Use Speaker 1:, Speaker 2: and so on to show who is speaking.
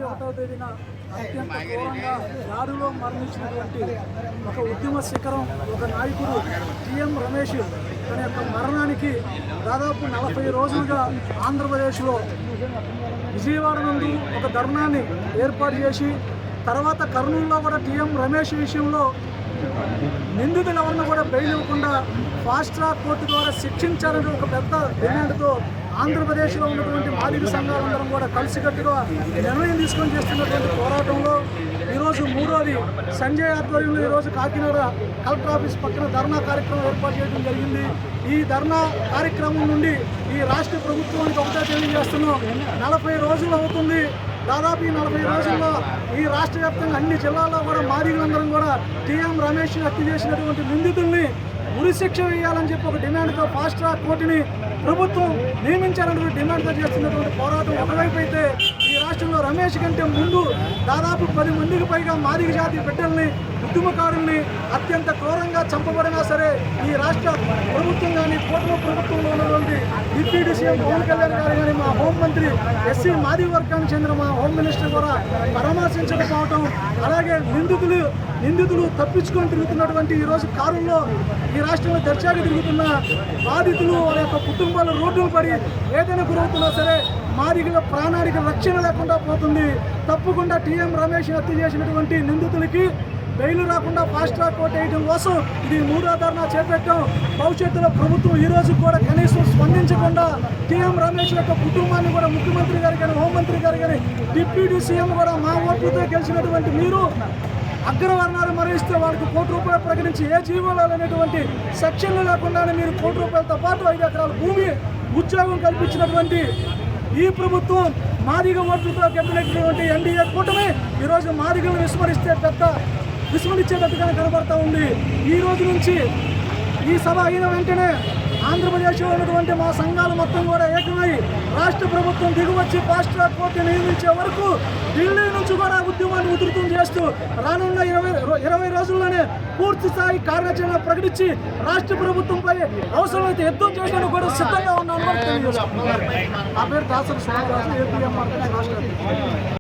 Speaker 1: ఒకటవ తేదీన అత్యంత ఘోరంగా దాడిలో మరణించినటువంటి ఒక ఉద్యమ శిఖరం, ఒక నాయకుడు టిఎం రమేష్ తన యొక్క మరణానికి దాదాపు 40 రోజులుగా ఆంధ్రప్రదేశ్లో విజయవాడ నుండి ఒక ధర్నాన్ని ఏర్పాటు చేసి, తర్వాత కర్నూలులో కూడా టిఎం రమేష్ విషయంలో నిందితులు ఎవరిని కూడా బెయిల్ ఇవ్వకుండా ఫాస్ట్ ట్రాక్ కోర్టు ద్వారా శిక్షించాలని ఒక పెద్ద డిమాండ్తో ఆంధ్రప్రదేశ్లో ఉన్నటువంటి మాదిగ సంఘాలందరం కూడా కలిసికట్టుగా నిర్ణయం తీసుకొని చేస్తున్నటువంటి పోరాటంలో ఈరోజు మూడోది సంజయ్ ఆధ్వర్యంలో ఈరోజు కాకినాడ కలెక్టర్ ఆఫీస్ పక్కన ధర్నా కార్యక్రమం ఏర్పాటు చేయడం జరిగింది. ఈ ధర్నా కార్యక్రమం నుండి ఈ రాష్ట్ర ప్రభుత్వానికి ఒకటే తెలియజేస్తున్నాం, 40 రోజులు అవుతుంది. దాదాపు ఈ 40 రోజుల్లో ఈ రాష్ట్ర వ్యాప్తంగా అన్ని జిల్లాల్లో కూడా మాదిగలందరం కూడా టిఎం రమేష్ హత్య చేసినటువంటి నిందితుల్ని ఉరిశిక్ష వేయాలని చెప్పి ఒక డిమాండ్తో ఫాస్ట్ ట్రాక్ కోర్టుని ప్రభుత్వం నియమించాలనే డిమాండ్తో చేస్తున్నటువంటి పోరాటం ఒకవైపు అయితే, ఈ రాష్ట్రంలో రమేష్ కంటే ముందు దాదాపు 10 మందికి పైగా మాదిగ జాతి బిడ్డల్ని, ఉద్యమకారుల్ని అత్యంత క్రూరంగా చంపబడినా సరే ఈ రాష్ట్ర ప్రభుత్వం కానీ కూటమి ప్రభుత్వంలో ఉన్నటువంటి డిప్యూటీ సీఎం పవన్ కళ్యాణ్ గారు కానీ, మా హోంమంత్రి ఎస్సీ మాదిగ వర్గానికి చెందిన మా హోమ్ మినిస్టర్ కూడా పరామర్శించకపోవటం, అలాగే నిందితులు తప్పించుకొని తిరుగుతున్నటువంటి ఈరోజు కారుల్లో ఈ రాష్ట్రంలో దర్జాగా తిరుగుతున్న బాధితులు వారి యొక్క కుటుంబాలు రోడ్డును పడి ఏదైనా గురవుతున్నా సరే మాదిగల ప్రాణానికి రక్షణ లేకుండా పోతుంది. తప్పకుండా టిఎం రమేష్ హత్య చేసినటువంటి నిందితులకి బెయిల్ రాకుండా ఫాస్ట్ ట్రాక్ కోర్టు వేయడం కోసం ఇది మూడో ధర్నా చేపట్టాం. భవిష్యత్తులో ప్రభుత్వం ఈ రోజు కూడా కనీసం స్పందించకుండా టిఎం రమేష్ యొక్క కుటుంబాన్ని కూడా ముఖ్యమంత్రి గారు కానీ, హోంమంత్రి గారు కానీ, డిప్యూటీ సీఎం కూడా మా ఓట్లతో గెలిచినటువంటి మీరు అగ్రవర్ణాలు మరణిస్తే వాళ్ళకి ₹1 ప్రకటించి ఏ జీవోలు అనేటువంటి సెక్షన్లు లేకుండానే మీరు ₹1 పాటు 5 ఎకరాల భూమి ఉద్యోగం కల్పించినటువంటి ఈ ప్రభుత్వం మాదిగ ఓట్లతో గెలిచినటువంటి ఎన్డీఏ కూటమి ఈరోజు మాదిగలను విస్మరించేటట్టుగానే కనబడతా ఉంది. ఈ రోజు నుంచి ఈ సభ అయిన వెంటనే ఆంధ్రప్రదేశ్లో ఉన్నటువంటి మా సంఘాలు మొత్తం కూడా ఏకమై రాష్ట్ర ప్రభుత్వం దిగువచ్చి ఫాస్ట్ ట్రాక్ కోర్టు నియమించే వరకు ఢిల్లీ నుంచి కూడా ఉద్యమాన్ని ఉధృతం చేస్తూ రానున్న 20 రోజుల్లోనే పూర్తి స్థాయి కార్యాచరణ ప్రకటించి రాష్ట్ర ప్రభుత్వంపై అవసరమైతే యుద్ధం చేయడానికి కూడా సిద్ధంగా ఉన్నామని తెలియజేస్తున్నాం. నా పేరు దాసరి సుమారాజు, ఏపీఎంఆర్ రాష్ట్ర